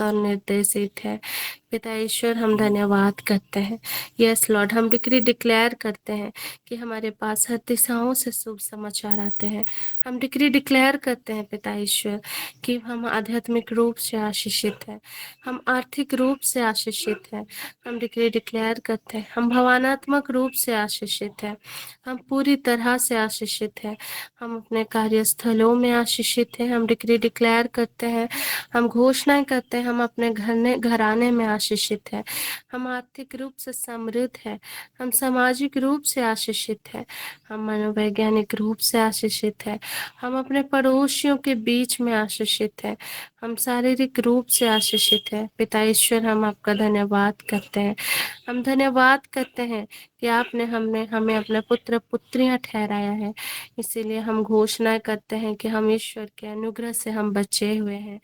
और निर्देशित है। पिता ईश्वर, हम धन्यवाद करते हैं। यस लॉर्ड, हम डिक्री डिक्लेयर करते हैं कि हमारे पास हर दिशाओं से शुभ समाचार आते हैं। हम डिक्री डिक्लेयर करते हैं पिता ईश्वर कि हम आध्यात्मिक रूप से आशीषित हैं, हम आर्थिक रूप से आशीषित हैं। हम डिक्री डिक्लेयर करते हैं हम भावनात्मक रूप से आशीषित हैं, हम पूरी तरह से आशीषित हैं। हम अपने कार्यस्थलों में आशीषित हैं। हम डिक्री डिक्लेयर करते हैं, हम घोषणाएं करते हैं, हम अपने घराने में आशीषित है। हम आर्थिक रूप से समृद्ध है, हम सामाजिक रूप से आशीषित है, हम मनोवैज्ञानिक रूप से आशीषित है, हम अपने पड़ोसियों के बीच में आशीषित है, हम शारीरिक रूप से आशीषित है। पिता ईश्वर, हम आपका धन्यवाद करते हैं। हम धन्यवाद करते हैं कि आपने हमें अपने पुत्र पुत्रियां ठहराया है। इसीलिए हम घोषणा करते हैं कि हम ईश्वर के अनुग्रह से हम बचे हुए हैं।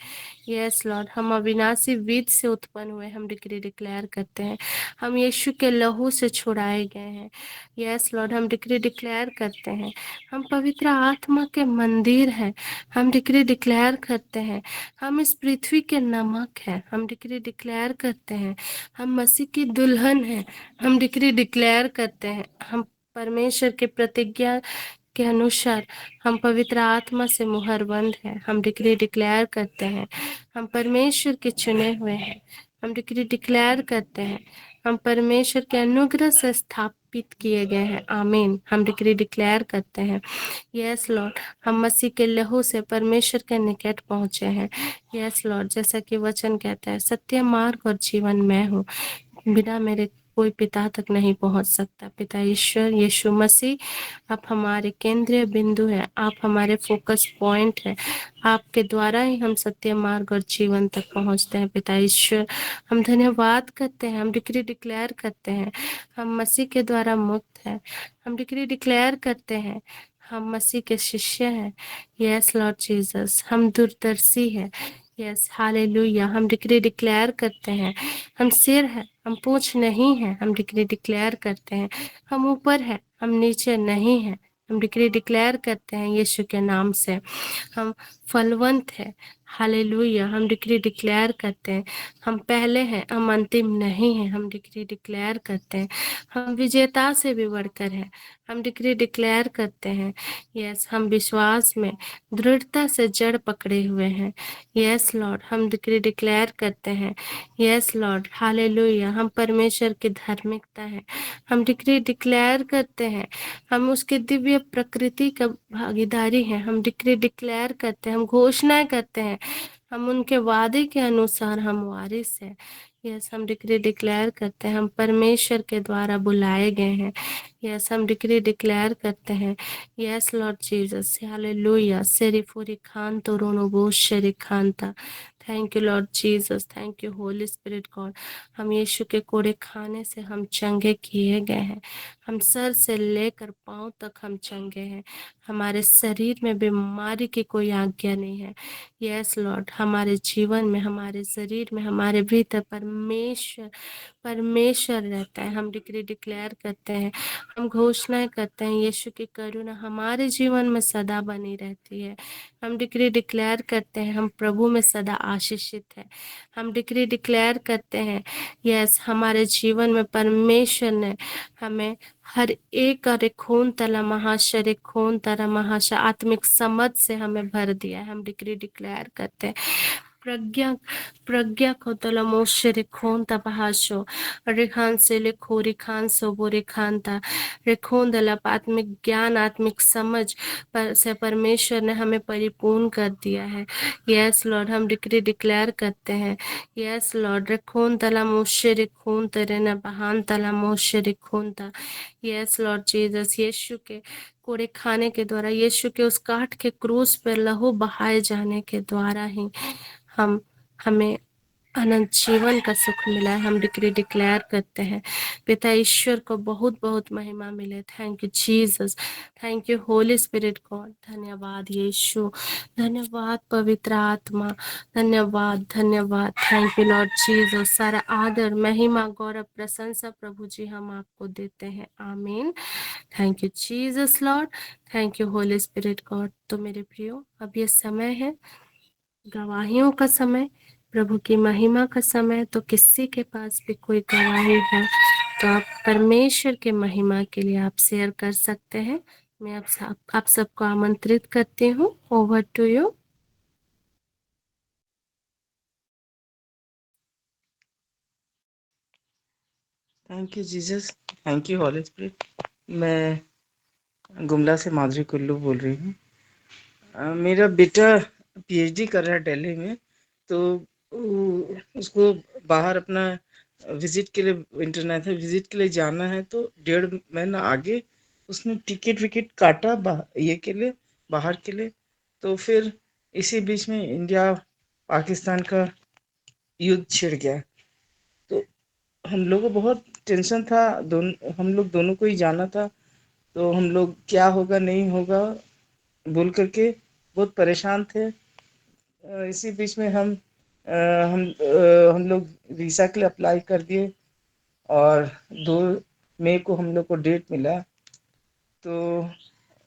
यस लॉर्ड, हम अविनाशी बीज से उत्पन्न हुए, हम डिक्री डिक्लेयर करते हैं हम यीशु के लहू से छुड़ाए गए हैं। यस लॉर्ड, हम डिक्री डिक्लेयर करते हैं हम पवित्र आत्मा के मंदिर हैं। हम डिक्री डिक्लेयर करते हैं हम इस पृथ्वी के नमक हैं। हम डिक्री डिक्लेयर करते हैं हम मसीह की दुल्हन हैं। हम डिक्री डिक्लेयर करते हैं हम परमेश्वर की प्रतिज्ञा के अनुसार हम पवित्र आत्मा से मुहरबंद हैं। हम डिक्री डिक्लेयर करते हैं हम परमेश्वर के चुने हुए हैं। हम डिक्री डिक्लेयर करते हैं हम परमेश्वर के अनुग्रह से स्थापित किए गए हैं। आमीन। हम डिक्री डिक्लेयर करते हैं यस लॉर्ड, हम मसीह के लहू से परमेश्वर के निकट पहुंचे हैं। यस लॉर्ड, जैसा कि वचन कहता है, सत्य मार्ग और जीवन मैं हूँ, बिना मेरे कोई पिता तक नहीं पहुंच सकता। पिता ईश्वर, यीशु मसीह, आप हमारे केंद्रीय बिंदु हैं, आप हमारे फोकस पॉइंट हैं। आपके द्वारा ही हम सत्य मार्ग और जीवन तक पहुंचते हैं। पिता ईश्वर, हम धन्यवाद करते हैं, हम डिक्री डिक्लेयर करते हैं हम मसीह के द्वारा मुक्त हैं। हम डिक्री डिक्लेयर करते हैं हम मसीह के शिष्य हैं। यस लॉर्ड जीसस, हम दूरदर्शी हैं। यस हालेलुया, हम डिक्री डिक्लेयर करते हैं हम सिर है, हम पूंछ नहीं है। हम डिक्री डिक्लेयर करते हैं हम ऊपर है, हम नीचे नहीं है। हम डिक्री डिक्लेयर करते हैं यीशु के नाम से हम फलवंत है। हालेलुया, हम डिक्री डिक्लेयर करते हैं हम पहले हैं, हम अंतिम नहीं है। हम डिक्री डिक्लेयर करते हैं हम विजेता से भी बढ़कर है। हम डिक्री डिक्लेयर करते हैं यस, हम विश्वास में दृढ़ता से जड़ पकड़े हुए हैं। यस लॉर्ड, हम डिक्री डिक्लेयर करते हैं यस लॉर्ड हालेलुया, हम परमेश्वर की धार्मिकता है। हम डिक्री डिक्लेयर करते हैं हम उसके दिव्य प्रकृति का भागीदारी है। हम डिक्री डिक्लेयर करते हैं हम घोषणाएं करते हैं हम उनके वादे के अनुसार हम वारिस हैं। यस, हम डिक्री डिक्लेयर करते हैं हम परमेश्वर के द्वारा बुलाए गए हैं। यस, हम डिक्री डिक्लेयर करते हैं यस लॉर्ड जीसस हालेलुया। सेरिफोरी खान तो रोनो बोश शेरी खान था। Thank you Lord Jesus, thank you holy spirit God. हम यीशु के कोड़े खाने से हम चंगे किए गए हैं। हम सर से लेकर पांव तक हम चंगे हैं। हमारे शरीर में बीमारी की कोई आज्ञा नहीं है। यस लॉर्ड, हमारे जीवन में, हमारे शरीर में, हमारे भीतर परमेश्वर परमेश्वर रहता है। हम डिक्री डिक्लेयर करते हैं हम घोषणाएं करते हैं यीशु की करुणा हमारे जीवन में सदा बनी रहती है। हम डिक्री डिक्लेयर करते हैं हम प्रभु में सदा आशीषित है। हम डिक्री डिक्लेयर करते हैं यस, हमारे जीवन में परमेश्वर ने हमें हर एक और एक खून तला महाशय खून तला महाशय आत्मिक समझ से हमें भर दिया है। हम डिक्री डिक्लेयर करते हैं प्रज्ञा प्रज्ञा को तला मोशरे खून तपहाशो रिखान से लिखो रिखान सो बो रिखान था रिखोन दलप आत्मिक ज्ञान आत्मिक समझ से परमेश्वर ने हमें परिपूर्ण कर दिया है। यस लॉर्ड, हम डिक्री डिक्लेयर करते हैं यस लॉर्ड, रिखोन तला मोशे रिखोन तरे न बहान तला मोशे रिखोन था। यस लॉर्ड जीसस, यीशु के कोड़े खाने के द्वारा, यीशु के उस काठ के क्रूस पर लहू बहाए जाने के द्वारा ही हम हमें अनंत जीवन का सुख मिला है। हम डिक्री डिक्लेयर करते हैं पिता ईश्वर को बहुत बहुत महिमा मिले। Thank you Jesus, thank you holy spirit God. धन्यवाद यीशु, धन्यवाद पवित्र आत्मा, धन्यवाद धन्यवाद। Thank you Lord Jesus. सारा आदर महिमा गौरव प्रशंसा प्रभु जी हम आपको देते हैं। आमीन। Thank you Jesus Lord, thank you holy spirit God. तो मेरे प्रियो, अब ये समय है गवाहियों का समय, प्रभु की महिमा का समय, तो किसी के पास भी कोई गवाही है तो आप परमेश्वर के महिमा के लिए आप शेयर कर सकते हैं। मैं आप सबको आमंत्रित करती हूँ। Over to you. Thank you Jesus, thank you Holly Spirit. मैं गुमला से माधुरी कुल्लू बोल रही हूँ। मेरा बेटा पीएचडी कर रहा है दिल्ली में, तो उसको बाहर अपना विजिट के लिए, इंटरनेशनल विजिट के लिए जाना है, तो 1.5 महीना आगे उसने टिकट विकेट काटा ये के लिए, बाहर के लिए। तो फिर इसी बीच में इंडिया पाकिस्तान का युद्ध छिड़ गया। तो हम लोग को बहुत टेंशन था, हम लोग दोनों को ही जाना था। तो हम लोग क्या होगा नहीं होगा बोल करके बहुत परेशान थे। इसी बीच में हम लोग वीज़ा के लिए अप्लाई कर दिए, और 2 मई को हम लोग को डेट मिला। तो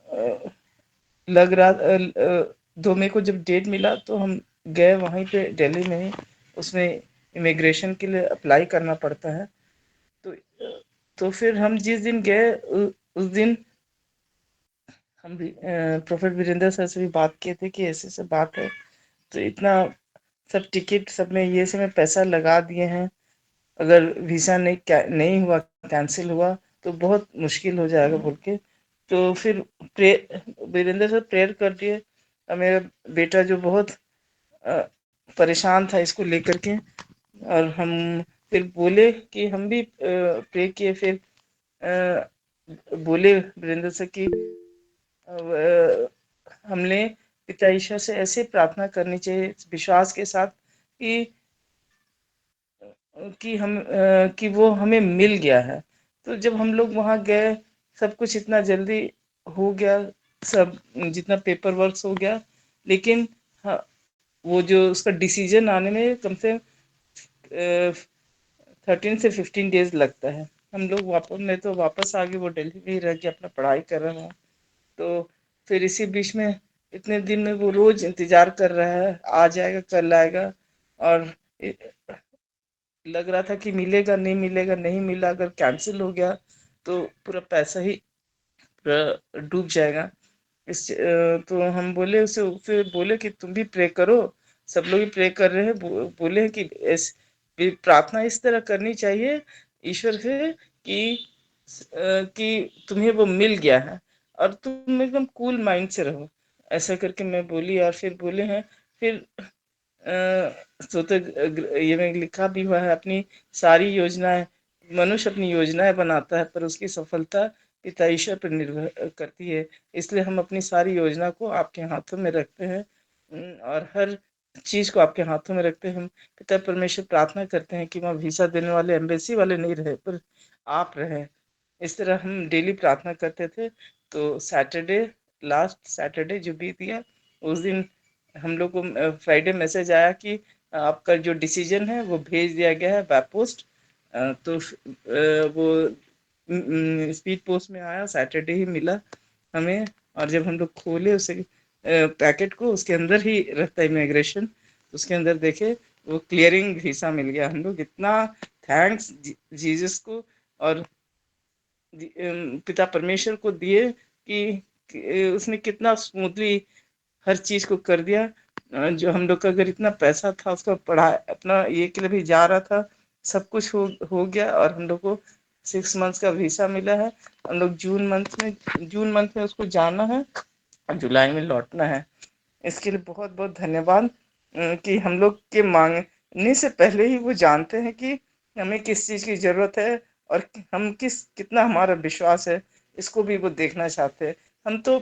अ, लग रहा 2 मई को जब डेट मिला तो हम गए वहीं पे दिल्ली में ही। उसमें इमिग्रेशन के लिए अप्लाई करना पड़ता है। तो तो फिर हम जिस दिन गए उस दिन हम भी प्रोफेट वीरेंद्र सर से भी बात किए थे कि ऐसे ऐसे बात है। तो इतना सब टिकट सब में ये सब में पैसा लगा दिए हैं, अगर वीज़ा नहीं हुआ, कैंसिल हुआ, तो बहुत मुश्किल हो जाएगा बोल के। तो फिर प्रे वीरेंद्र सर प्रेयर कर दिए। और मेरा बेटा जो बहुत अ, परेशान था इसको लेकर के, और हम फिर बोले कि हम भी प्रे किए। फिर बोले वीरेंद्र सर की हमने पिता ईश्वर से ऐसे प्रार्थना करनी चाहिए विश्वास के साथ कि कि वो हमें मिल गया है। तो जब हम लोग वहाँ गए, सब कुछ इतना जल्दी हो गया, सब जितना पेपर वर्क हो गया, लेकिन हाँ, वो जो उसका डिसीजन आने में कम से 13 से 15 डेज लगता है। हम लोग वापस, मैं तो वापस आ गए, वो दिल्ली में ही रह के अपना पढ़ाई कर रहा हूँ। तो फिर इसी बीच में इतने दिन में वो रोज इंतजार कर रहा है, आ जाएगा कल आएगा। और लग रहा था कि मिलेगा नहीं मिलेगा, नहीं मिला, अगर कैंसिल हो गया तो पूरा पैसा ही पूरा डूब जाएगा। तो हम बोले उसे बोले कि तुम भी प्रे करो, सब लोग ही प्रे कर रहे हैं। बोले कि प्रार्थना इस तरह करनी चाहिए ईश्वर से कि तुम्हें वो मिल गया है, और तुम एकदम कूल माइंड से रहो। ऐसा करके मैं बोली, और फिर बोले हैं। फिर तो ये में लिखा भी हुआ है, अपनी सारी योजनाएं, मनुष्य अपनी योजनाएं बनाता है पर उसकी सफलता पिता ईश्वर पर निर्भर करती है। इसलिए हम अपनी सारी योजना को आपके हाथों में रखते हैं, और हर चीज को आपके हाथों में रखते हैं। हम पिता परमेश्वर प्रार्थना करते हैं कि वहाँ वीसा देने वाले एम्बेसी वाले नहीं रहे, पर आप रहे। इस तरह हम डेली प्रार्थना करते थे। तो सैटरडे, लास्ट सैटरडे जो बीत गया, उस दिन हम लोग को फ्राइडे मैसेज आया कि आपका जो डिसीजन है वो भेज दिया गया है बाय पोस्ट। तो वो स्पीड पोस्ट में आया, सैटरडे ही मिला हमें। और जब हम लोग खोले उसे पैकेट को, उसके अंदर ही रहता इमिग्रेशन, उसके अंदर देखे वो क्लियरिंग वीसा मिल गया। हम लोग इतना थैंक्स जीसस को और पिता परमेश्वर को दिए कि उसने कितना स्मूथली हर चीज को कर दिया। जो हम लोग का अगर इतना पैसा था, उसका पढ़ाई अपना ये के लिए भी जा रहा था, सब कुछ हो गया। और हम लोग को 6 मंथ्स का वीसा मिला है। हम लोग जून मंथ में उसको जाना है और जुलाई में लौटना है। इसके लिए बहुत बहुत धन्यवाद। कि हम लोग के मांगने से पहले ही वो जानते हैं कि हमें किस चीज की जरूरत है, और हम कितना हमारा विश्वास है, इसको भी वो देखना चाहते हैं। हम तो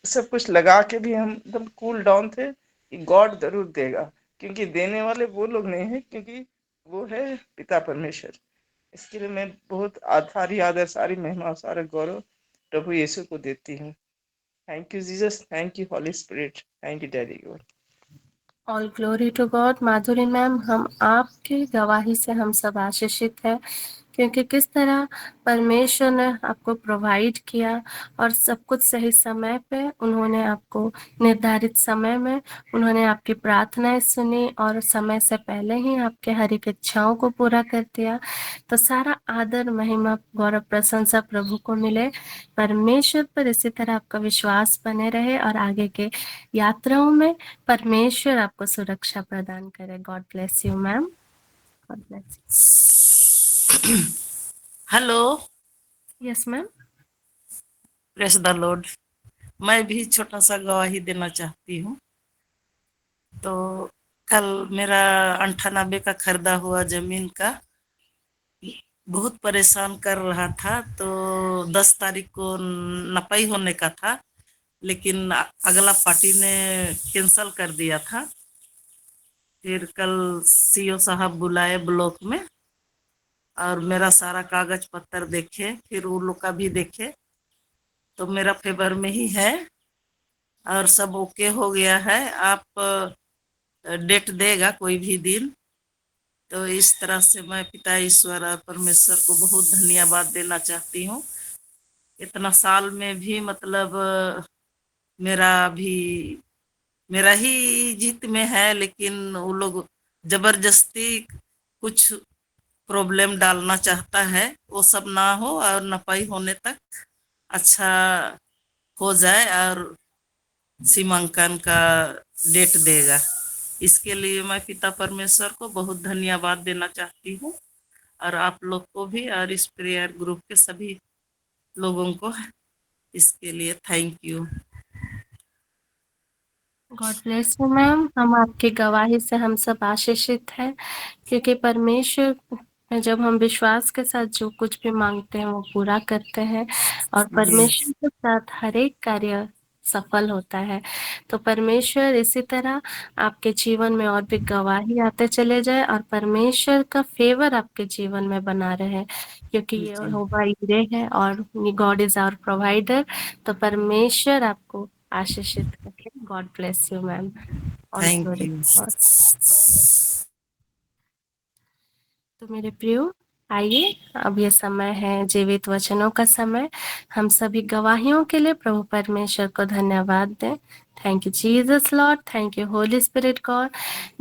सब कुछ लगा के भी हम एकदम कूल डाउन थे कि गॉड जरूर देगा, क्योंकि देने वाले वो लोग नहीं है, क्योंकि वो है पिता परमेश्वर। इसके लिए मैं बहुत सारी आदर, सारी महिमा, सारा गौरव प्रभु यीशु को देती हूँ। Thank you Jesus, thank you Holly spirit, thank you daddy God. All glory to God. Madhuri ma'am, हम आपकी गवाही से हम सब आशीषित हैं क्योंकि किस तरह परमेश्वर ने आपको प्रोवाइड किया और सब कुछ सही समय पे उन्होंने आपको निर्धारित समय में उन्होंने आपकी प्रार्थनाएं सुनी और समय से पहले ही आपके हर एक इच्छाओं को पूरा कर दिया। तो सारा आदर, महिमा, गौरव, प्रशंसा प्रभु को मिले। परमेश्वर पर इसी तरह आपका विश्वास बने रहे और आगे के यात्राओं में परमेश्वर आपको सुरक्षा प्रदान करे। God bless you ma'am. God bless hello, you. Yes ma'am. Press the Lord. मैं भी छोटा सा गवाही देना चाहती हूँ। तो कल मेरा 98 का खरीदा हुआ जमीन का बहुत परेशान कर रहा था, तो 10 तारीख को नपाई होने का था, लेकिन अगला पार्टी ने कैंसल कर दिया था। फिर कल सीओ साहब बुलाए ब्लॉक में और मेरा सारा कागज पत्तर देखे, फिर वो लोग का भी देखे, तो मेरा फेवर में ही है और सब ओके हो गया है। आप डेट देगा कोई भी दिन। तो इस तरह से मैं पिता ईश्वर और परमेश्वर को बहुत धन्यवाद देना चाहती हूँ। इतना साल में भी मतलब मेरा भी मेरा ही जीत में है, लेकिन वो लोग जबरदस्ती कुछ प्रॉब्लम डालना चाहता है, वो सब ना हो और नपाई होने तक अच्छा हो जाए और सीमांकन का डेट देगा। इसके लिए मैं पिता परमेश्वर को बहुत धन्यवाद देना चाहती हूँ और आप लोग को भी और इस प्रेयर ग्रुप के सभी लोगों को इसके लिए thank you. God bless you ma'am. हम आपकी गवाही से हम सब आशीषित हैं, क्योंकि परमेश्वर में जब हम विश्वास के साथ जो कुछ भी मांगते हैं वो पूरा करते हैं और परमेश्वर के साथ हर एक कार्य सफल होता है। तो परमेश्वर इसी तरह आपके जीवन में और भी गवाही आते चले जाए और परमेश्वर का फेवर आपके जीवन में बना रहे, क्योंकि ये यहोवा यीरे है और गॉड इज आवर प्रोवाइडर। तो परमेश्वर आपको आशीषित रखे। God bless you ma'am. All thank glory you. To God. तो मेरे प्रियो, आइए अब ये समय है जीवित वचनों का समय। हम सभी गवाहियों के लिए प्रभु परमेश्वर को धन्यवाद दें। Thank you Jesus Lord, thank you holy spirit God.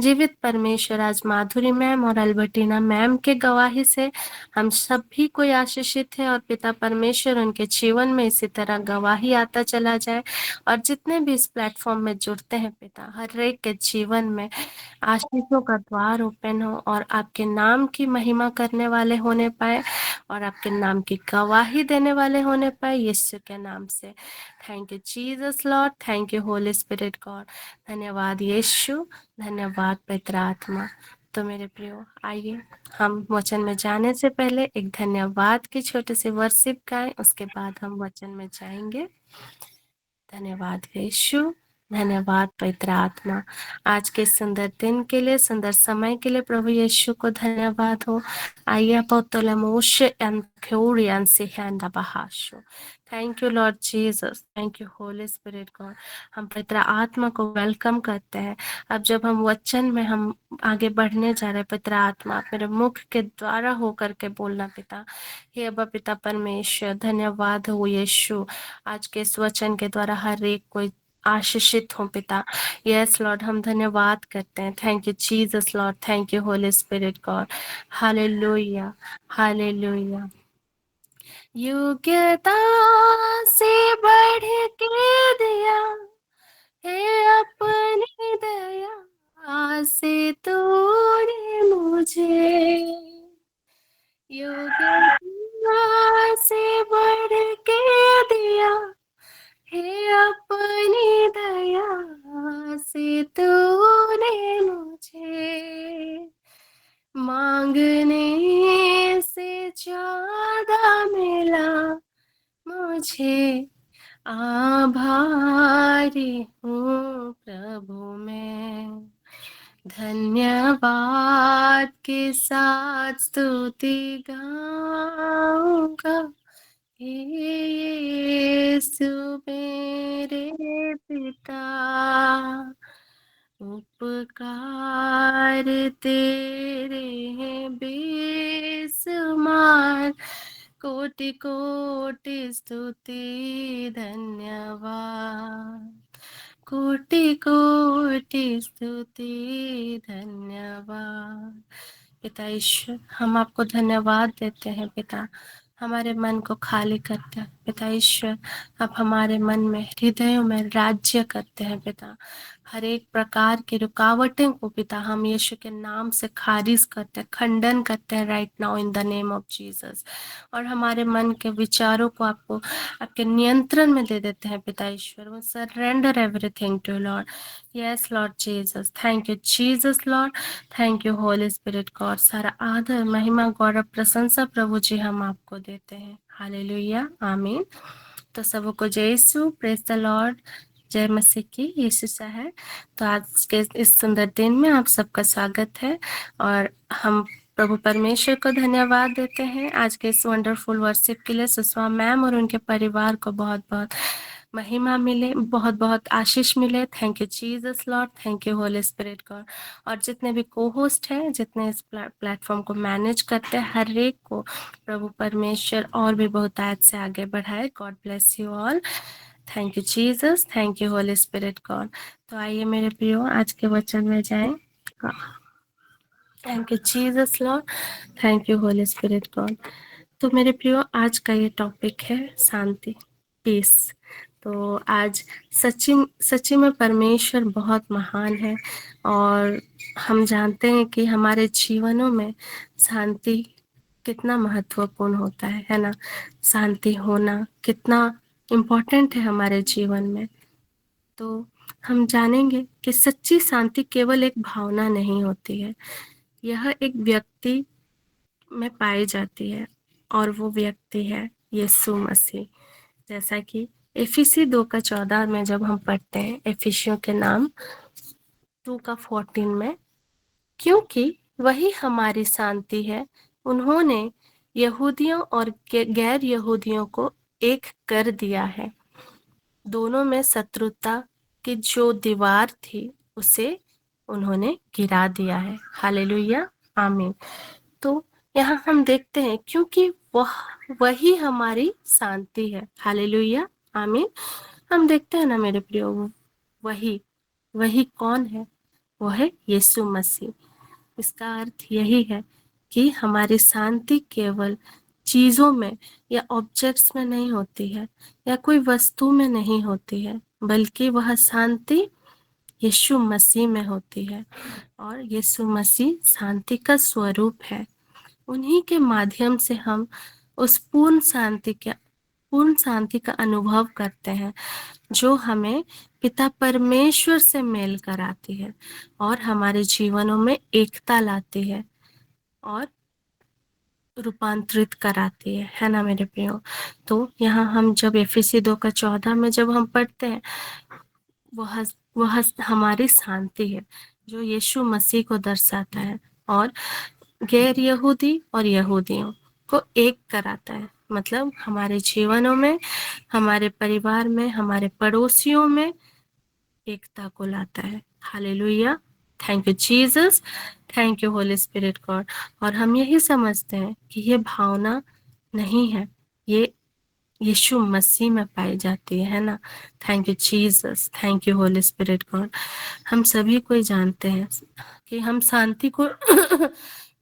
जीवित परमेश्वर, आज माधुरी मैम और अल्बर्टीना मैम के गवाही से हम सभी को आशीषित है और पिता परमेश्वर उनके जीवन में इसी तरह गवाही आता चला जाए और जितने भी इस प्लेटफॉर्म में जुड़ते हैं पिता, हर एक के जीवन में आशीषों का द्वार ओपन हो और आपके नाम की महिमा करने वाले होने पाए और आपके नाम की गवाही देने वाले होने पाए यीशु के नाम से। Thank you Jesus Lord, thank you holy spirit God. धन्यवाद यीशु, धन्यवाद पवित्र आत्मा। तो मेरे प्रियो, आइए हम वचन में जाने से पहले एक धन्यवाद की छोटी सी वर्शिप गाएं, उसके बाद हम वचन में जाएंगे। धन्यवाद यीशु, धन्यवाद पवित्र आत्मा। आज के सुंदर दिन के लिए, सुंदर समय के लिए प्रभु यीशु को धन्यवाद हो। आइए thank you Lord Jesus, thank you holy spirit God. हम पवित्र आत्मा को वेलकम करते हैं। अब जब हम वचन में हम आगे बढ़ने जा रहे हैं, पवित्र आत्मा आप मेरे मुख के द्वारा हो करके बोलना पिता। हे अब्बा पिता परमेश्वर, धन्यवाद हो यीशु, आज के इस वचन के द्वारा हर एक कोई आशीषित हो पिता। यस लॉर्ड, हम धन्यवाद करते हैं। Thank you Jesus Lord, thank you holy spirit God. Hallelujah, hallelujah. योग्यता से बढ़ के दिया है अपनी दया से तूने मुझे, योग्यता से बढ़ के दिया है अपनी दया से तूने मुझे, मांगने से ज्यादा मिला मुझे, आभारी हूँ प्रभु मैं। धन्यवाद के साथ स्तुति गाऊंगा, यीशु मेरे पिता, उपकार तेरे हैं बेसुमार, नमस्कार, कोटि कोटि स्तुति धन्यवाद, कोटि कोटि स्तुति धन्यवाद। पिता ईश्वर, हम आपको धन्यवाद देते हैं पिता, हमारे मन को खाली करते हैं पिता ईश्वर। आप हमारे मन में, हृदयों में राज्य करते हैं पिता। हर एक प्रकार की रुकावटें को पिता हम यीशु के नाम से खारिज करते हैं, खंडन करते हैं right now in the name of Jesus. और हमारे मन के विचारों को आपको, आपके नियंत्रण में दे देते हैं पिता ईश्वर। वो surrender everything to Lord. Yes Lord Jesus, thank you Jesus Lord, thank you holy spirit God. सारा आदर, महिमा, गौरव, प्रशंसा प्रभु जी हम आपको देते हैं। हालेलुया, आमीन। तो सबको जय यीशु, प्रेज द लॉर्ड, जय मसीह की, यीशु सा है। तो आज के इस सुंदर दिन में आप सबका स्वागत है और हम प्रभु परमेश्वर को धन्यवाद देते हैं आज के इस वंडरफुल वर्शिप के लिए। सुषमा मैम और उनके परिवार को बहुत बहुत महिमा मिले, बहुत बहुत आशीष मिले। Thank you Jesus Lord, thank you holy spirit God. और जितने भी को होस्ट हैं, जितने इस प्लेटफॉर्म को मैनेज करते हैं, हर एक को प्रभु परमेश्वर और भी बहुत आयत से आगे बढ़ाए। God bless you all. Thank you Jesus, thank you holy spirit God. तो आइए मेरे प्रियो आज के वचन में जाएं। Thank you Jesus Lord, thank you holy spirit God. तो मेरे प्रियो आज का ये टॉपिक है शांति, पीस। तो आज सच्ची सच्ची में परमेश्वर बहुत महान है और हम जानते हैं कि हमारे जीवनों में शांति कितना महत्वपूर्ण होता है ना। शांति होना कितना इम्पोर्टेंट है हमारे जीवन में। तो हम जानेंगे कि सच्ची शांति केवल एक भावना नहीं होती है, यह एक व्यक्ति में पाई जाती है और वो व्यक्ति है यीशु मसीह। जैसा कि एफिसी 2:14 में जब हम पढ़ते हैं, एफिसियों के नाम 2:14 में, क्योंकि वही हमारी शांति है, उन्होंने यहूदियों और गैर यहूदियों को एक कर दिया है। दोनों में शत्रुता की जो दीवार थी उसे उन्होंने गिरा दिया है। हालेलुया, आमीन। तो यहाँ हम देखते हैं क्योंकि वही हमारी शांति है। हालेलुया, आमीन। हम देखते हैं ना मेरे प्रियो, वही कौन है? वो है यीशु मसीह। इसका अर्थ यही है कि हमारी शांति केवल चीजों में या ऑब्जेक्ट्स में नहीं होती है या कोई वस्तु में नहीं होती है, बल्कि वह शांति यीशु मसीह में होती है। और यीशु मसीह शांति का स्वरूप है। उन्हीं के माध्यम से हम उस पूर्ण शांति का अनुभव करते हैं जो हमें पिता परमेश्वर से मेल कराती है और हमारे जीवनों में एकता लाती है और रूपांतरित कराती है ना मेरे प्रियो। तो यहाँ हम जब एफिसी 2:14 में जब हम पढ़ते हैं, वह हमारी शांति है जो यीशु मसीह को दर्शाता है और गैर यहूदी और यहूदियों को एक कराता है। मतलब हमारे जीवनों में, हमारे परिवार में, हमारे पड़ोसियों में एकता को लाता है। Hallelujah, thank you Jesus, thank you holy spirit God. और हम यही समझते हैं कि ये भावना नहीं है, ये यीशु मसीह में पाई जाती है ना। Thank you Jesus, thank you holy spirit God. हम सभी को जानते हैं कि हम शांति को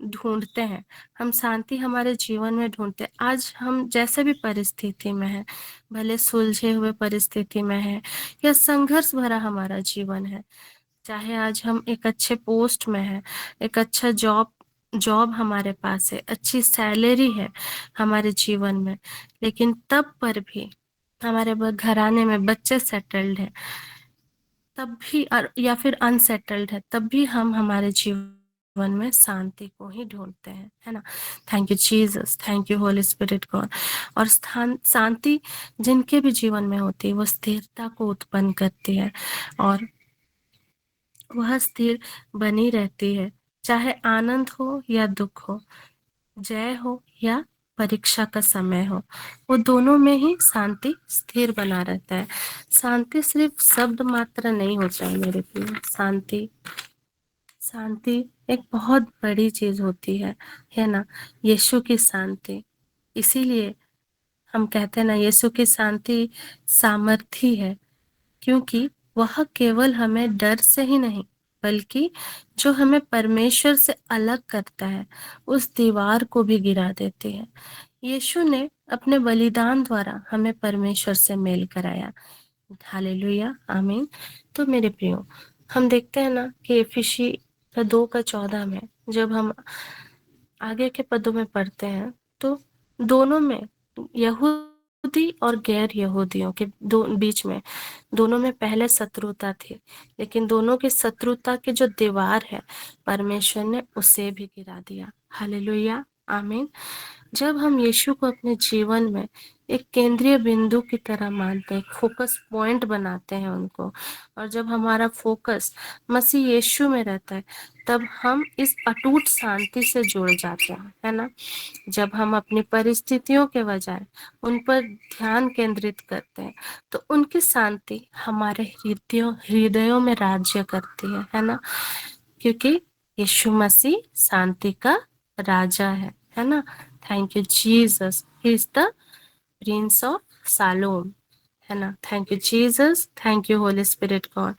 ढूंढते हैं, हम शांति हमारे जीवन में ढूंढते हैं। आज हम जैसे भी परिस्थिति में हैं, भले सुलझे हुए परिस्थिति में है या संघर्ष भरा हमारा जीवन है, चाहे आज हम एक अच्छे पोस्ट में है, एक अच्छा जॉब हमारे पास है, अच्छी सैलरी है हमारे जीवन में, लेकिन तब पर भी हमारे घराने में बच्चे सेटल्ड है, तब भी या फिर अनसेटल्ड है, तब भी हम हमारे जीवन में शांति को ही ढूंढते हैं, है ना। Thank you Jesus, thank you holy spirit God. और शांति जिनके भी जीवन में होती है वो स्थिरता को उत्पन्न करती है और वह स्थिर बनी रहती है, चाहे आनंद हो या दुख हो, जय हो या परीक्षा का समय हो, वो दोनों में ही शांति स्थिर बना रहता है। शांति सिर्फ शब्द मात्र नहीं होता है मेरे प्रिय। शांति एक बहुत बड़ी चीज होती है ना। यीशु की शांति, इसीलिए हम कहते हैं ना, यीशु की शांति सामर्थी है, क्योंकि वह केवल हमें डर से ही नहीं, बल्कि जो हमें परमेश्वर से अलग करता है, उस दीवार को भी गिरा देती है। यीशु ने अपने बलिदान द्वारा हमें परमेश्वर से मेल कराया। हालेलुया, आमीन। तो मेरे प्रियो, हम देखते हैं ना कि इफिसी 2:14 में जब हम आगे के पदों में पढ़ते हैं, तो दोनों में, यहूदी और गैर यहूदियों के बीच में, दोनों में पहले शत्रुता थी, लेकिन दोनों की शत्रुता की जो दीवार है, परमेश्वर ने उसे भी गिरा दिया। हालेलुया, आमीन। जब हम यीशु को अपने जीवन में एक केंद्रीय बिंदु की तरह मानते हैं, फोकस पॉइंट बनाते हैं उनको, और जब हमारा फोकस मसीह यीशु में रहता है, तब हम इस अटूट शांति से जुड़ जाते हैं, है ना। जब हम अपनी परिस्थितियों के बजाय उन पर ध्यान केंद्रित करते हैं, तो उनकी शांति हमारे हृदयों में राज्य करती है ना, क्योंकि यीशु मसीह शांति का राजा है ना। Thank you Jesus, he is the Prince of shalom, है ना। Thank you Jesus, thank you holy spirit God.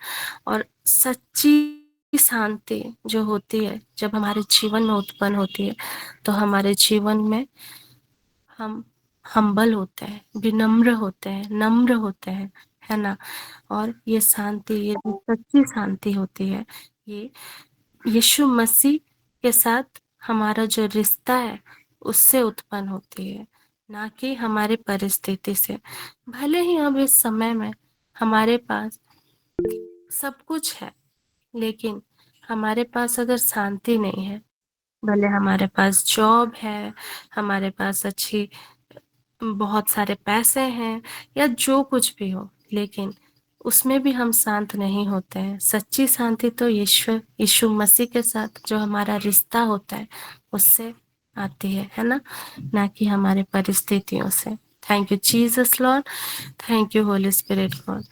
और सच्ची शांति जो होती है, जब हमारे जीवन में उत्पन्न होती है, तो हमारे जीवन में हम हम्बल होते हैं, विनम्र होते हैं, नम्र होते हैं, है ना। और ये शांति, ये जो सच्ची शांति होती है, ये यीशु मसीह के साथ हमारा जो रिश्ता है, उससे उत्पन्न होती है, ना कि हमारी परिस्थिति से। भले ही अब इस समय में हमारे पास सब कुछ है, लेकिन हमारे पास अगर शांति नहीं है, भले हमारे पास जॉब है, हमारे पास अच्छी बहुत सारे पैसे हैं, या जो कुछ भी हो, लेकिन उसमें भी हम शांत नहीं होते हैं। सच्ची शांति तो यीशु मसीह के साथ जो हमारा रिश्ता होता है, उससे आती है ना, ना कि हमारे परिस्थितियों से। Thank you Jesus Lord, thank you holy spirit God.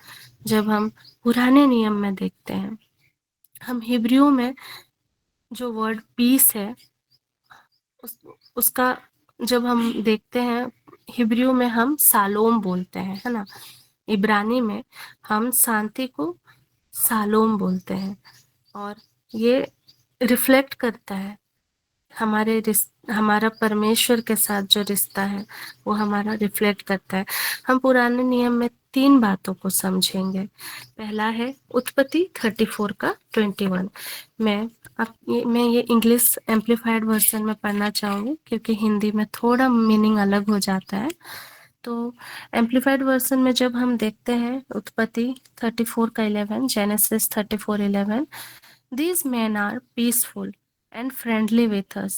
जब हम पुराने नियम में देखते हैं, हम हिब्रू में जो वर्ड पीस है, उसका जब हम देखते हैं, हिब्रू में हम सालोम बोलते हैं, है ना। इब्रानी में हम शांति को सालोम बोलते हैं, और ये रिफ्लेक्ट करता है हमारा परमेश्वर के साथ जो रिश्ता है, वो हमारा रिफ्लेक्ट करता है। हम पुराने नियम में 3 बातों को समझेंगे। पहला है उत्पत्ति 34:21। मैं ये इंग्लिश एम्पलीफाइड वर्जन में पढ़ना चाहूंगी, क्योंकि हिंदी में थोड़ा मीनिंग अलग हो जाता है। तो एम्पलीफाइड वर्जन में जब हम देखते हैं उत्पत्ति 34:11, genesis 34:11, these men are peaceful and friendly with us,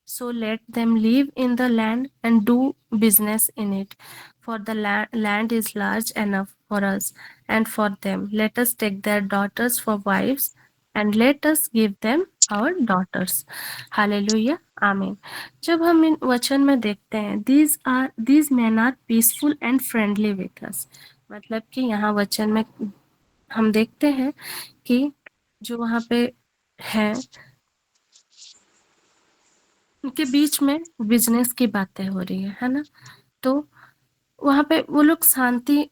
so let them live in the land and do business in it, for the land is large enough for us and for them. Let us take their daughters for wives and let us give them our daughters. Hallelujah, amen. जब हम इन वचन में देखते हैं, these men are peaceful and friendly with us, मतलब कि यहाँ वचन में हम देखते हैं कि जो वहाँ पे है, उनके बीच में बिजनेस की बातें हो रही है ना। तो वहाँ पे वो लोग शांति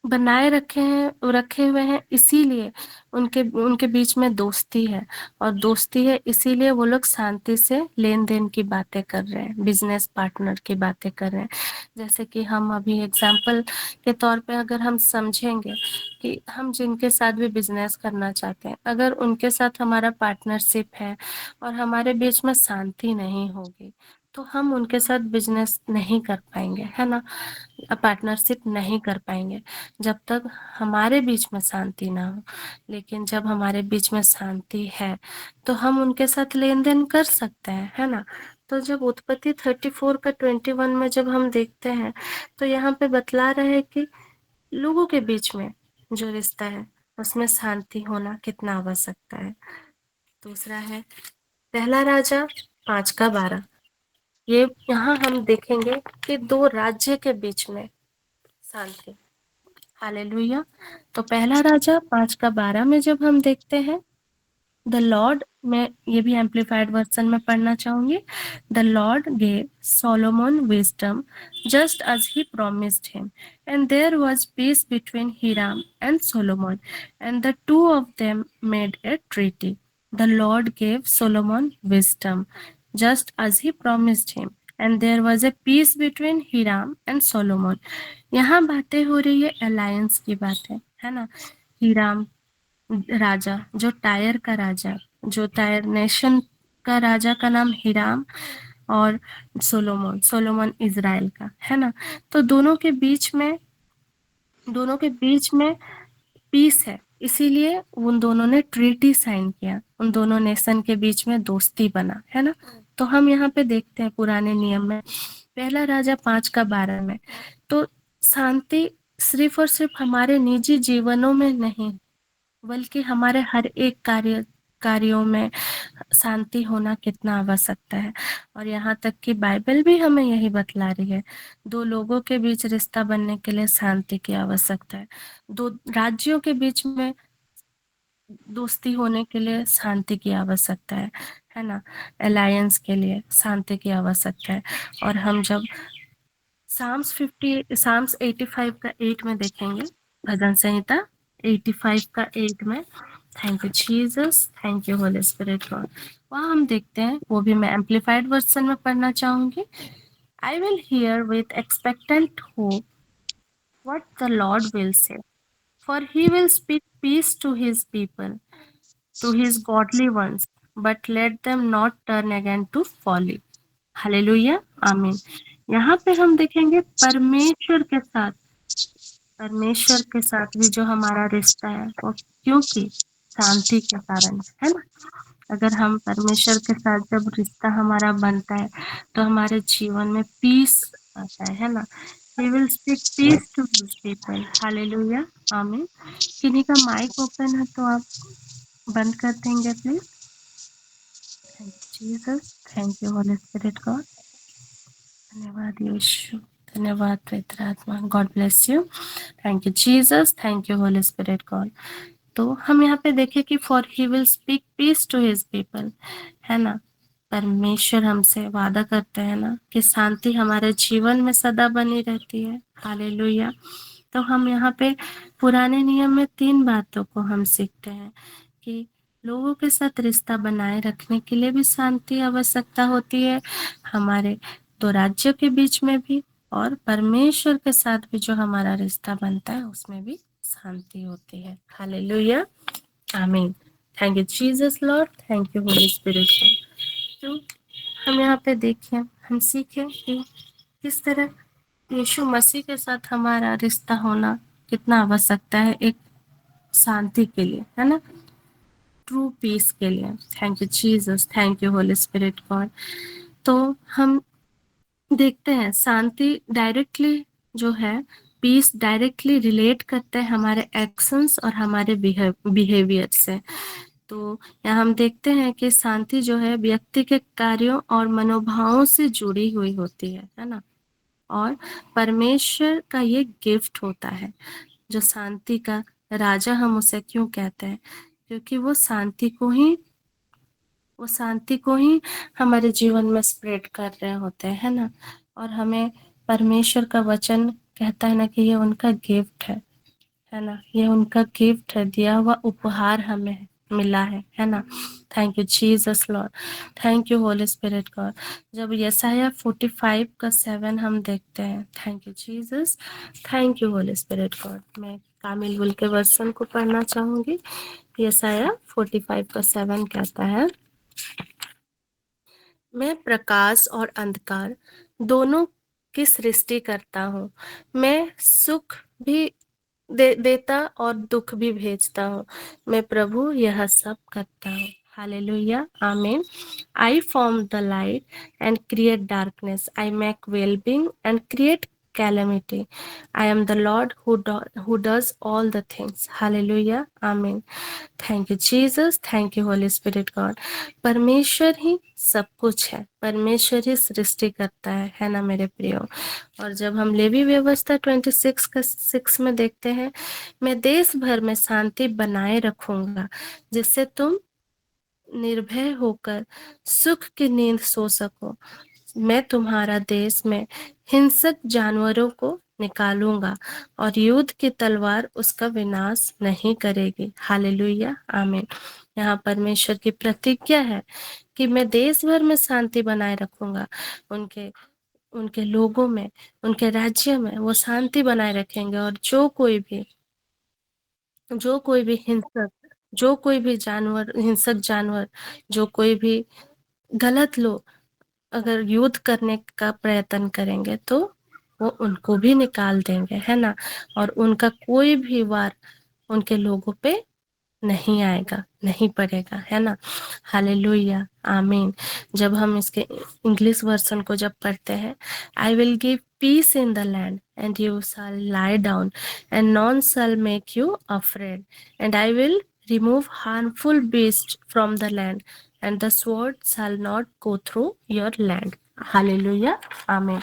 बनाए रखे हुए हैं, इसीलिए उनके उनके बीच में दोस्ती है, और दोस्ती है इसीलिए वो लोग शांति से लेन देन की बातें कर रहे हैं, बिजनेस पार्टनर की बातें कर रहे हैं। जैसे कि हम अभी एग्जाम्पल के तौर पे अगर हम समझेंगे कि हम जिनके साथ भी बिजनेस करना चाहते हैं, अगर उनके साथ हमारा पार्टनरशिप है और हमारे बीच में शांति नहीं होगी, तो हम उनके साथ बिजनेस नहीं कर पाएंगे, है ना, पार्टनरशिप नहीं कर पाएंगे जब तक हमारे बीच में शांति ना हो। लेकिन जब हमारे बीच में शांति है, तो हम उनके साथ लेन देन कर सकते हैं, है ना। तो जब उत्पत्ति 34:21 में जब हम देखते हैं, तो यहाँ पे बतला रहे हैं कि लोगों के बीच में जो रिश्ता है, उसमें शांति होना कितना आवश्यकता है। दूसरा है पहला राजा 5:12। ये यहाँ हम देखेंगे कि 2 राज्य के बीच में शांति। हालेलुया। तो पहला राजा 5:12 में जब हम देखते हैं, द लॉर्ड, मैं ये भी एम्पलीफाइड वर्जन में पढ़ना चाहूंगी। The Lord gave Solomon wisdom just as he promised him, and there was peace between Hiram and Solomon, and the two of them made a treaty. The Lord gave Solomon wisdom, just as he promised him, and there was a peace between Hiram and Solomon. यहाँ बातें हो रही है alliance की बात है ना। Hiram राजा, जो टायर का राजा, जो टायर नेशन का राजा का नाम हिराम, और सोलोमन, सोलोमन इज़राइल का, है ना। तो दोनों के बीच में पीस है, इसीलिए उन दोनों ने ट्रीटी साइन किया, उन दोनों नेशन के बीच में दोस्ती बना, है ना। तो हम यहाँ पे देखते हैं पुराने नियम में पहला राजा 5:12 में, तो शांति सिर्फ और सिर्फ हमारे निजी जीवनों में नहीं, बल्कि हमारे हर एक कार्यों में शांति होना कितना आवश्यकता है। और यहाँ तक कि बाइबल भी हमें यही बतला रही है, दो लोगों के बीच रिश्ता बनने के लिए शांति की आवश्यकता है, दो राज्यों के बीच में दोस्ती होने के लिए शांति की आवश्यकता है ना। अलायंस के लिए शांति की आवश्यकता है। और हम जब साम्स 85 का 8 में देखेंगे, भजन संहिता 85 का 8 में, thank you Jesus, thank you holy spirit God, वहाँ हम देखते हैं, वो भी मैं एम्पलीफाइड वर्जन में पढ़ना चाहूंगी। I will hear with expectant hope what the Lord will say, for he will speak peace to his people, to his godly ones, but let them not turn again to folly. Hallelujah, आमीन। यहाँ पे हम देखेंगे परमेश्वर के साथ भी जो हमारा रिश्ता है वो क्योंकि शांति के कारण, है ना। अगर हम परमेश्वर के साथ जब रिश्ता हमारा बनता है तो हमारे जीवन में पीस आता है ना। He will speak peace to his people. Hallelujah, आमीन। किन्हीं का माइक ओपन है तो आप बंद कर देंगे please. Thank you Jesus, thank you holy spirit God, धन्यवाद यीशु, धन्यवाद पवित्र आत्मा, God bless you, thank you Jesus, thank you holy spirit God. तो हम यहाँ पे देखें कि for he will speak peace to his people, है ना। परमेश्वर हमसे वादा करते हैं ना कि शांति हमारे जीवन में सदा बनी रहती है। हालेलुया। तो हम यहाँ पे पुराने नियम में 3 बातों को हम सीखते हैं कि लोगों के साथ रिश्ता बनाए रखने के लिए भी शांति आवश्यकता होती है, हमारे 2 राज्यों के बीच में भी, और परमेश्वर के साथ भी जो हमारा रिश्ता बनता है उसमें भी शांति होती है। हालेलुया, आमीन। Thank you Jesus Lord, thank you holy spirit. तो हम यहाँ पे देखें, हम सीखें कि किस तरह यीशु मसीह के साथ हमारा रिश्ता होना कितना आवश्यकता है एक शांति के लिए, है ना, ट्रू पीस के लिए। Thank you Jesus, thank you holy spirit God. तो हम देखते हैं शांति डायरेक्टली जो है, पीस डायरेक्टली रिलेट करते हैं हमारे एक्शंस और हमारे बिहेवियर से। तो यहाँ हम देखते हैं कि शांति जो है व्यक्ति के कार्यों और मनोभावों से जुड़ी हुई होती है ना। और परमेश्वर का ये गिफ्ट होता है, जो शांति का राजा हम उसे क्यों कहते हैं, क्योंकि वो शांति को ही हमारे जीवन में स्प्रेड कर रहे होते हैं, है ना। और हमें परमेश्वर का वचन कहता है ना कि ये उनका गिफ्ट है ना, ये उनका गिफ्ट है, दिया हुआ उपहार हमें मिला है ना। Thank you Jesus Lord, thank you holy spirit God. जब यसाया 45 का 7 हम देखते हैं, thank you Jesus, thank you holy spirit God. मैं कामिल बुल के वर्सन को पढ़ना चाहूंगी। यसाया 45 का 7 कहता है, मैं प्रकाश और अंधकार दोनों की सृष्टि करता हूँ, मैं सुख भी देता और दुख भी भेजता हूँ, मैं प्रभु यह सब करता हूँ। हालेलुया, आमीन। आई form the light and create darkness, I make wellbeing and create calamity. I am the Lord who does all the things. Hallelujah. Amen. Thank you Jesus. Thank you Holy Spirit God. परमेश्वर ही सब कुछ है, परमेश्वर ही सृष्टि करता है ना मेरे प्रियो। और जब हम लेवी व्यवस्था 26 का 6 में देखते हैं, मैं देश भर में शांति बनाए रखूंगा जिससे तुम निर्भय होकर सुख की नींद सो सको। मैं तुम्हारा देश में हिंसक जानवरों को निकालूंगा और युद्ध की तलवार उसका विनाश नहीं करेगी। हालेलुया, आमीन। यहाँ परमेश्वर की प्रतिज्ञा है कि मैं देश भर में शांति बनाए रखूंगा। उनके उनके लोगों में, उनके राज्य में वो शांति बनाए रखेंगे, और जो कोई भी हिंसक जानवर, जो कोई भी गलत लोग अगर युद्ध करने का प्रयत्न करेंगे तो वो उनको भी निकाल देंगे, है ना। और उनका कोई भी वार उनके लोगों पे नहीं आएगा, नहीं पड़ेगा, है ना। हालेलुया, आमीन। जब हम इसके इंग्लिश वर्जन को जब पढ़ते हैं, I will give piece in the land and you shall lie down and non shell make you afraid and I will remove harmful beasts from the land and the sword shall not go through your land। Hallelujah, आमीन।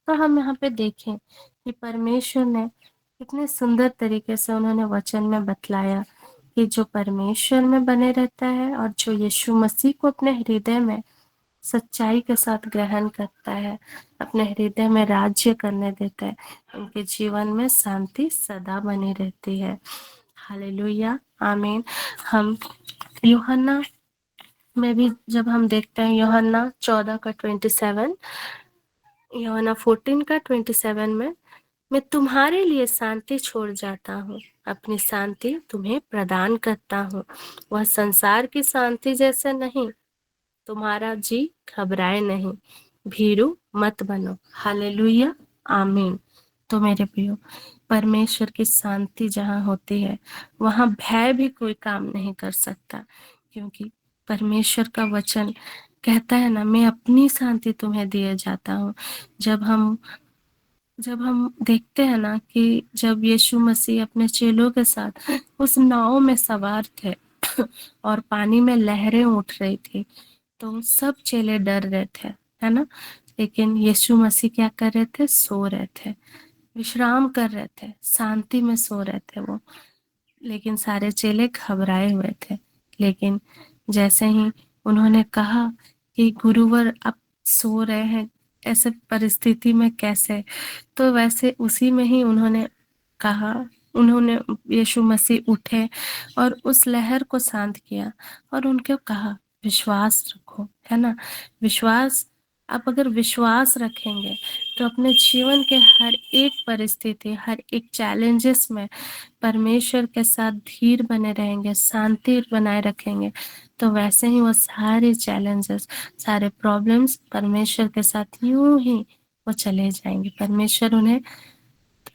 तो हम यहाँ पे देखें कि परमेश्वर ने कितने सुंदर तरीके से उन्होंने वचन में बतलाया कि जो परमेश्वर में बने रहता है और जो यीशु मसीह को अपने हृदय में सच्चाई के साथ ग्रहण करता है, अपने हृदय में राज्य करने देता है, उनके जीवन में शांति सदा बनी रहती है। हालेलुया, आमीन। हम यूहन्ना में भी जब हम देखते हैं, यूहन्ना 14 का 27, यूहन्ना 14 का 27 में, मैं तुम्हारे लिए शांति छोड़ जाता हूँ, अपनी शांति तुम्हें प्रदान करता हूँ। वह संसार की शांति जैसे नहीं, तुम्हारा जी घबराए नहीं, भीरू मत बनो। हालेलुया, आमीन। तो मेरे प्रियो, परमेश्वर की शांति जहाँ होती है वहाँ भय भी कोई काम नहीं कर सकता, क्योंकि परमेश्वर का वचन कहता है ना, मैं अपनी शांति तुम्हें दिए जाता हूँ। जब हम देखते हैं ना कि जब यीशु मसीह अपने चेलों के साथ उस नाव में सवार थे और पानी में लहरें उठ रही थी, तो सब चेले डर रहे थे, है ना। लेकिन यीशु मसीह क्या कर रहे थे? सो रहे थे, विश्राम कर रहे थे, शांति में सो रहे थे वो। लेकिन सारे चेले घबराए हुए थे। लेकिन जैसे ही उन्होंने कहा कि गुरुवर आप सो रहे हैं, ऐसे परिस्थिति में कैसे, तो वैसे उसी में ही उन्होंने यीशु मसीह उठे और उस लहर को शांत किया और उनको कहा विश्वास रखो, है ना। आप अगर विश्वास रखेंगे तो अपने जीवन के हर एक परिस्थिति, हर एक चैलेंजेस में परमेश्वर के साथ धीर बने रहेंगे, शांति बनाए रखेंगे, तो वैसे ही वो सारे चैलेंजेस, सारे प्रॉब्लम्स परमेश्वर के साथ यूं ही वो चले जाएंगे। परमेश्वर उन्हें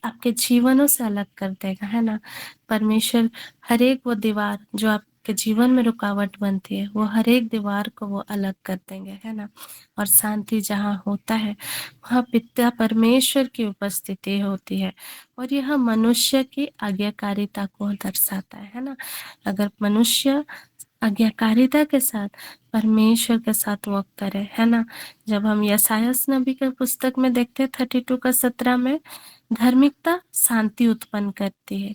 आपके जीवनों से अलग कर देगा, है ना। परमेश्वर हर एक वो दीवार जो आपके जीवन में रुकावट बनती है, वो हर एक दीवार को वो अलग कर देंगे, है ना। और शांति जहाँ होता है वहाँ पिता परमेश्वर की उपस्थिति होती है, और यह मनुष्य की आज्ञाकारिता को दर्शाता है ना। अगर मनुष्य आज्ञाकारिता के साथ परमेश्वर के साथ वक्त करे, है ना। जब हम यशायाह नबी के पुस्तक में देखते हैं 32 का 17 में, धार्मिकता शांति उत्पन्न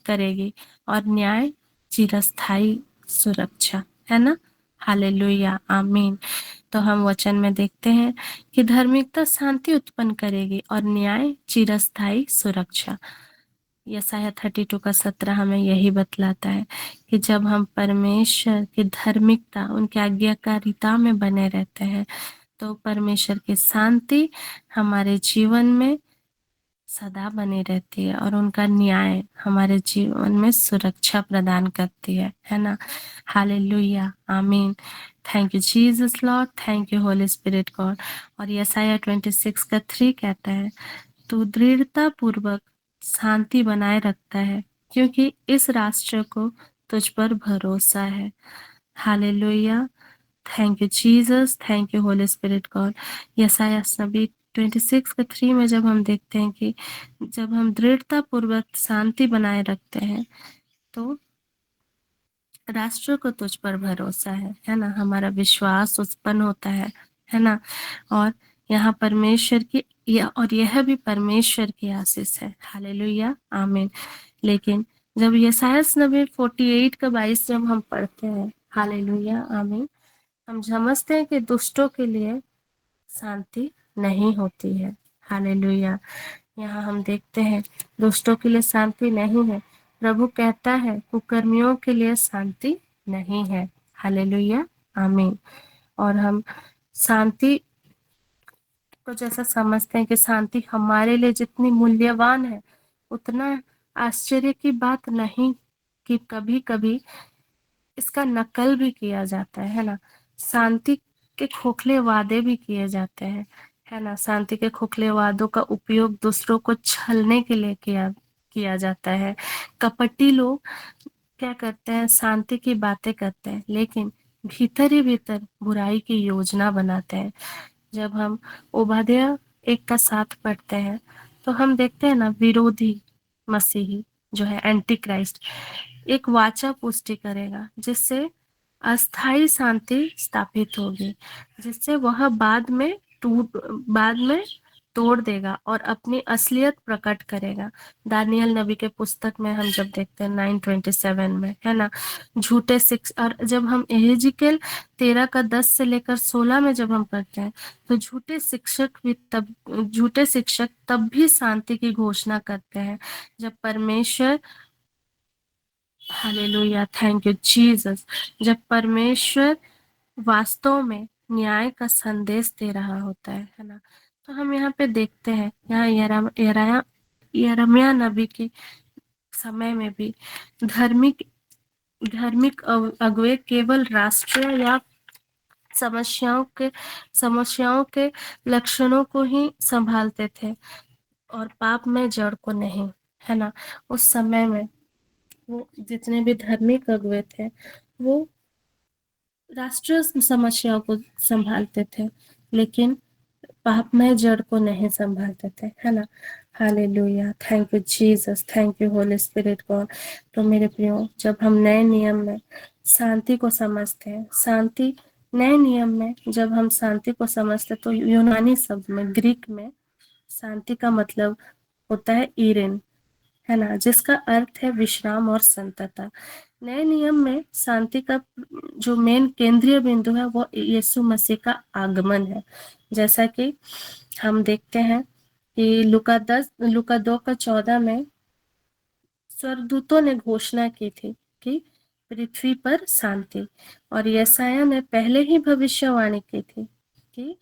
करेगी और न्याय चिरस्थायी सुरक्षा, है ना। हालेलुया, आमीन। तो हम वचन में देखते हैं कि धार्मिकता शांति उत्पन्न करेगी और न्याय चिरस्थायी सुरक्षा। यशायाह 32 का 17 हमें यही बतलाता है कि जब हम परमेश्वर की धार्मिकता, उनकी आज्ञाकारिता में बने रहते हैं, तो परमेश्वर की शांति हमारे जीवन में सदा बनी रहती है और उनका न्याय हमारे जीवन में सुरक्षा प्रदान करती है ना। हालेलुया, आमीन। Thank you Jesus Lord, thank you holy spirit God. और यशायाह 26 का 3 कहता है, तू दृढ़ता पूर्वक शांति बनाए रखता है क्योंकि इस राष्ट्र को तुझ पर भरोसा है। Hallelujah, thank you Jesus, thank you holy spirit God. यशायाह नबी 26 का 3 में जब हम देखते हैं कि जब हम दृढ़ता पूर्वक शांति बनाए रखते हैं तो राष्ट्र को तुझ पर भरोसा है ना। हमारा विश्वास उत्पन्न होता है ना। और यहाँ परमेश्वर की यह भी परमेश्वर की आशीष है। हालेलुया, आमीन। लेकिन जब यशायाह नबी 48 का 22 जब हम पढ़ते हैं, हालेलुया, आमीन, हम समझते हैं कि दुष्टों के लिए शांति नहीं होती है। हालेलुया। यहाँ हम देखते हैं दुष्टों के लिए शांति नहीं है। प्रभु कहता है कुकर्मियों के लिए शांति नहीं है। हालेलुया, आमीन। और हम शांति को जैसा समझते हैं कि शांति हमारे लिए जितनी मूल्यवान है, उतना आश्चर्य की बात नहीं कि कभी कभी इसका नकल भी किया जाता है ना। शांति के खोखले वादे भी किए जाते हैं, है ना। शांति के खोखले वादों का उपयोग दूसरों को छलने के लिए किया जाता है। कपटी लोग क्या करते हैं, शांति की बातें करते हैं, लेकिन भीतर ही भीतर बुराई की योजना बनाते हैं। जब हम ओबाद्या 1 का 7 पढ़ते हैं तो हम देखते हैं ना, विरोधी मसीही जो है एंटी क्राइस्ट एक वाचा पुष्टि करेगा जिससे अस्थाई शांति स्थापित होगी, जिससे वह बाद में तोड़ देगा और अपनी असलियत प्रकट करेगा। दानियल नबी के पुस्तक में हम जब देखते हैं 9:27 में, है ना, झूठे शिक्षक। और जब हम एहेजिकेल 13 का 10 से लेकर 16 में जब हम पढ़ते हैं तो झूठे शिक्षक तब भी शांति की घोषणा करते हैं जब परमेश्वर, हालेलुया, थैंक यू जीसस, जब परमेश्वर वास्तव में न्याय का संदेश दे रहा होता है ना। तो हम यहाँ पे देखते हैं, यहाँ यिर्मयाह नबी के समय में भी धार्मिक अगुवे केवल राष्ट्रीय या समस्याओं के लक्षणों को ही संभालते थे और पाप में जड़ को नहीं, है ना। उस समय में वो जितने भी धार्मिक अगुवे थे वो राष्ट्रीय समस्याओं को संभालते थे, लेकिन पापमय जड़ को नहीं संभालते थे, है ना। Hallelujah, thank you Jesus, thank you holy spirit God. तो मेरे प्रियो, जब हम नए नियम में शांति को समझते हैं, नए नियम में जब हम शांति को समझते तो यूनानी शब्द में, ग्रीक में शांति का मतलब होता है ईरेन, है ना, जिसका अर्थ है विश्राम और संतता। नए नियम में शांति का जो मेन केंद्रीय बिंदु है वो यीशु मसीह का आगमन है। जैसा कि हम देखते हैं कि लूका 2 का 14 में स्वर्गदूतों ने घोषणा की थी कि पृथ्वी पर शांति, और यशायाह ने पहले ही भविष्यवाणी की थी कि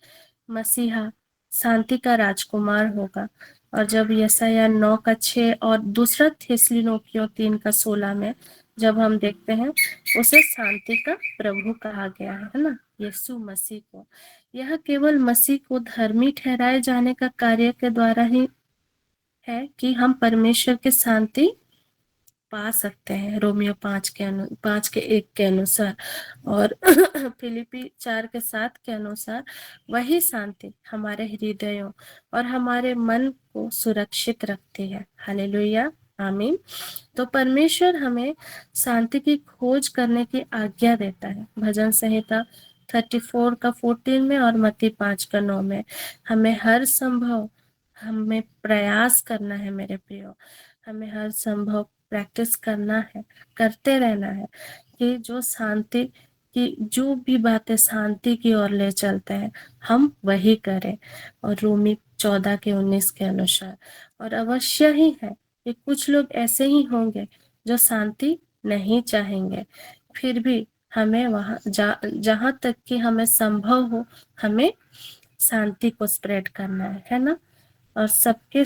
मसीहा शांति का राजकुमार होगा। और जब यशायाह 9 का 6 और दूसरा थिस्सलुनीकियों 3 का 16 में जब हम देखते हैं, उसे शांति का प्रभु कहा गया है ना, यीशु मसीह को। यह केवल मसीह को धर्मी ठहराए जाने का कार्य के द्वारा ही है कि हम परमेश्वर की शांति पा सकते हैं, रोमियो 5 के 1 के अनुसार, और फिलिपी 4 के 7 के अनुसार वही शांति हमारे हृदयों और हमारे मन को सुरक्षित रखती है। हालेलुया, आमीन। तो परमेश्वर हमें शांति की खोज करने की आज्ञा देता है। भजन संहिता 34 का 14 में और मत्ती 5 का 9 में हमें प्रयास करना है मेरे प्रियो, हमें हर संभव प्रैक्टिस करना है, करते रहना है कि जो भी बातें शांति की ओर ले चलते हैं हम वही करें, और रोमी 14 के 19 के अनुसार। और अवश्य ही है कि कुछ लोग ऐसे ही होंगे जो शांति नहीं चाहेंगे, फिर भी हमें जहां तक कि हमें संभव हो हमें शांति को स्प्रेड करना है ना। और सबके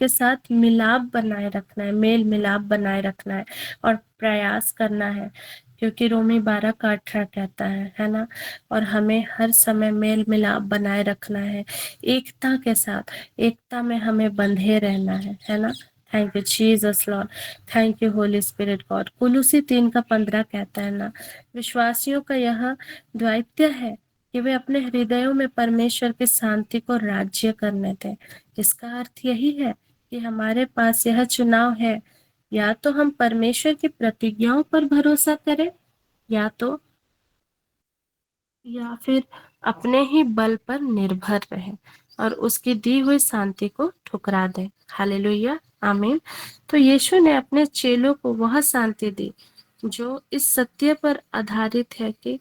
साथ मिलाप बनाए रखना है, मेल मिलाप बनाए रखना है और प्रयास करना है, क्योंकि रोमी 12 का 18 कहता है ना। और हमें हर समय मेल मिलाप बनाए रखना है, एकता के साथ, एकता में हमें बंधे रहना है ना। Thank you Jesus Lord, thank you holy spirit God. कुलुसी 3 का 15 कहता है ना, विश्वासियों का यह दायित्व है कि वे अपने हृदयों में परमेश्वर की शांति को राज्य करने दें। इसका अर्थ यही है कि हमारे पास यह चुनाव है, या तो हम परमेश्वर की प्रतिज्ञाओं पर भरोसा करें या फिर अपने ही बल पर निर्भर रहें और उसकी दी हुई शांति को ठुकरा दें। हालेलुया, आमीन। तो यीशु ने अपने चेलों को वह शांति दी जो इस सत्य पर आधारित है कि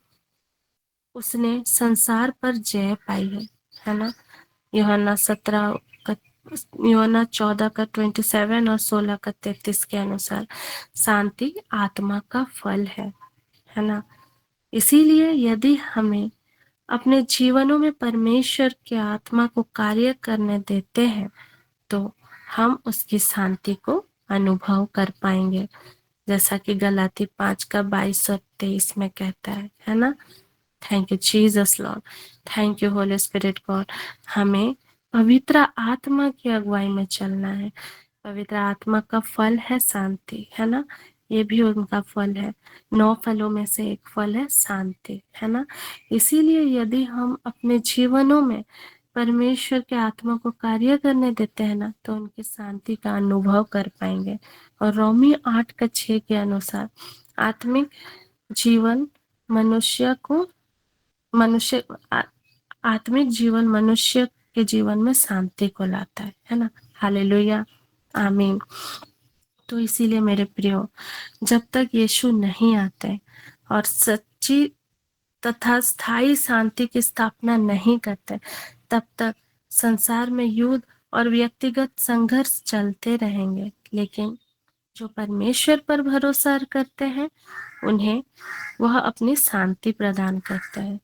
उसने संसार पर जय पाई है ना। यूहन्ना 14 का 27 और 16 का 33 के अनुसार शांति आत्मा का फल है ना। इसीलिए यदि हमें अपने जीवनों में परमेश्वर की आत्मा को कार्य करने देते हैं तो हम उसकी शांति को अनुभव कर पाएंगे, जैसा कि गलाती 5 का 22 और 23 में कहता है ना। Thank you Jesus Lord, thank you holy spirit God. हमें पवित्र आत्मा की अगुवाई में चलना है। पवित्र आत्मा का फल है शांति, है ना। ये भी उनका फल है, 9 फलों में से एक फल है शांति, है ना। इसीलिए यदि हम अपने जीवनों में परमेश्वर के आत्मा को कार्य करने देते हैं ना, तो उनकी शांति का अनुभव कर पाएंगे। और रोमी 8 का 6 के अनुसार आत्मिक जीवन मनुष्य को मनुष्य आत्मिक जीवन मनुष्य के जीवन में शांति को लाता है ना। हालेलुया, आमीन। तो इसीलिए मेरे प्रियो, जब तक यीशु नहीं आते और सच्ची तथा स्थायी शांति की स्थापना नहीं करते, तब तक संसार में युद्ध और व्यक्तिगत संघर्ष चलते रहेंगे। लेकिन जो परमेश्वर पर भरोसा करते हैं, उन्हें वह अपनी शांति प्रदान करता है।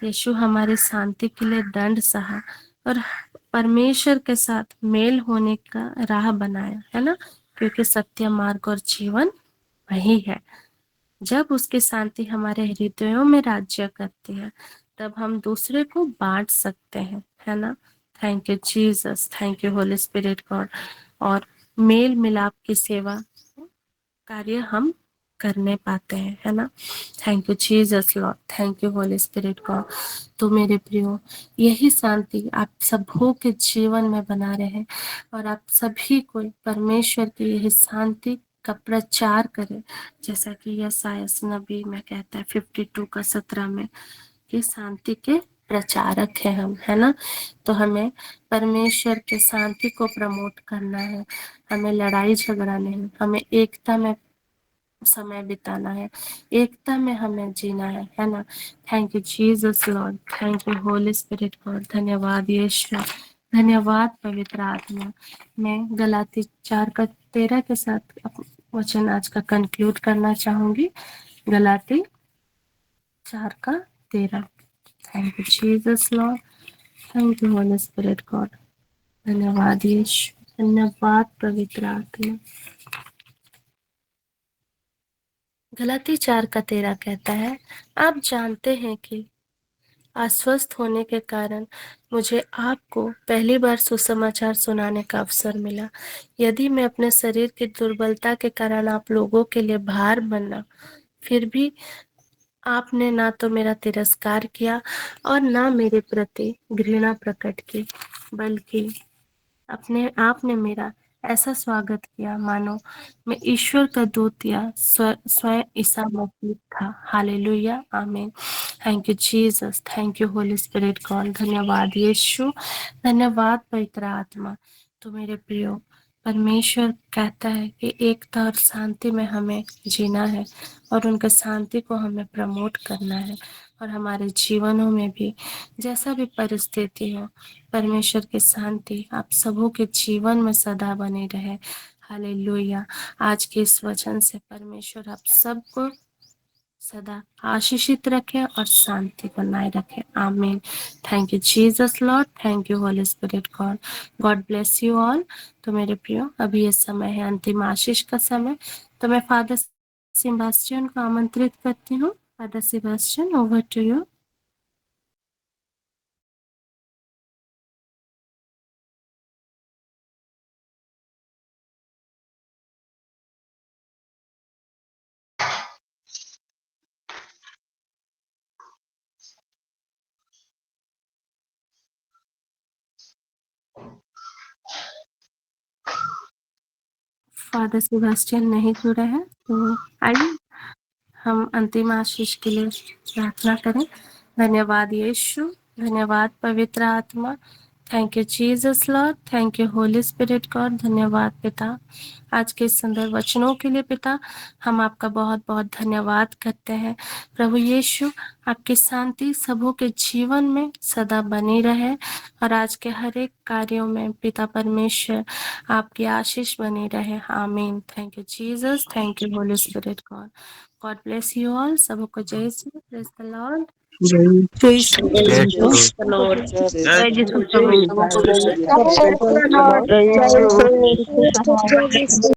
यीशु हमारी शांति के लिए दंड सहा और परमेश्वर के साथ मेल होने का राह बनाया, है ना। क्योंकि सत्य, मार्ग और जीवन वही है। जब उसकी शांति हमारे हृदयों में राज्य करती है, तब हम दूसरे को बांट सकते हैं, है ना। Thank you Jesus, thank you holy spirit God. और मेल मिलाप की सेवा कार्य हम करने पाते हैं, है ना। Thank you Jesus Lord, thank you holy spirit God. तो मेरे प्रियो, यही शांति आप सबों के जीवन में बना रहे और आप सभी को परमेश्वर की यही शांति का प्रचार करें, जैसा कि यशायाह नबी में कहता है 52 का 17 में कि शांति के प्रचारक है हम, है ना। तो हमें परमेश्वर के शांति को प्रमोट करना है, हमें लड़ाई झगड़ा नहीं, हमें एकता में समय बिताना है, एकता में हमें जीना है ना। Thank you Jesus Lord, thank you holy spirit God. धन्यवाद यीशु, धन्यवाद पवित्र आत्मा। मैं गलाती 4 का 13 के साथ वचन आज का कंक्लूड करना चाहूंगी। गलाती 4 का 13। Thank you Jesus Lord, thank you holy spirit God. धन्यवाद यीशु, धन्यवाद पवित्र आत्मा। गलाती 4 का 13 कहता है, आप जानते हैं कि अस्वस्थ होने के कारण मुझे आपको पहली बार सुसमाचार सुनाने का अवसर मिला। यदि मैं अपने शरीर की दुर्बलता के कारण आप लोगों के लिए भार बना, फिर भी आपने ना तो मेरा तिरस्कार किया और ना मेरे प्रति घृणा प्रकट की, बल्कि अपने आपने मेरा ऐसा स्वागत किया मानो मैं ईश्वर का दूत या स्वयं ईसा मसीह था। हालेलुया, आमीन। Thank you Jesus, thank you holy spirit God. धन्यवाद यीशु, धन्यवाद पवित्र आत्मा। तो मेरे प्रियो, परमेश्वर कहता है कि एकता और शांति में हमें जीना है और उनके शांति को हमें प्रमोट करना है। और हमारे जीवनों में भी जैसा भी परिस्थिति हो, परमेश्वर की शांति आप सबों के जीवन में सदा बनी रहे। हालेलुया। आज के इस वचन से परमेश्वर आप सबको सदा आशीषित रखे और शांति बनाए रखे। आमीन। Thank you Jesus Lord, thank you holy spirit God. God bless you all. तो मेरे प्रियो, अभी ये समय है अंतिम आशीष का समय। तो मैं फादर सेबास्टियन को आमंत्रित करती हूँ। Father Sebastian, over to you. Father Sebastian नहीं जुड़े हैं, तो आइए हम अंतिम आशीष के लिए प्रार्थना करें। धन्यवाद यीशु, धन्यवाद पवित्र आत्मा, thank you Jesus Lord, thank you holy spirit God. धन्यवाद पिता आज के इस सुंदर वचनों के लिए। पिता हम आपका बहुत बहुत धन्यवाद करते हैं। प्रभु यीशु आपकी शांति सबों के जीवन में सदा बनी रहे और आज के हर एक कार्यों में पिता परमेश्वर आपकी आशीष बनी रहे। आमीन। Thank you Jesus, thank you holy spirit God. God bless you all. सबको जय श्री, प्रेज द लॉर्ड। जय श्री जय कृष्ण। श्री लॉर्ड जय जय श्री यीशु प्रभु। जय श्री कृष्ण। जय श्री कृष्ण।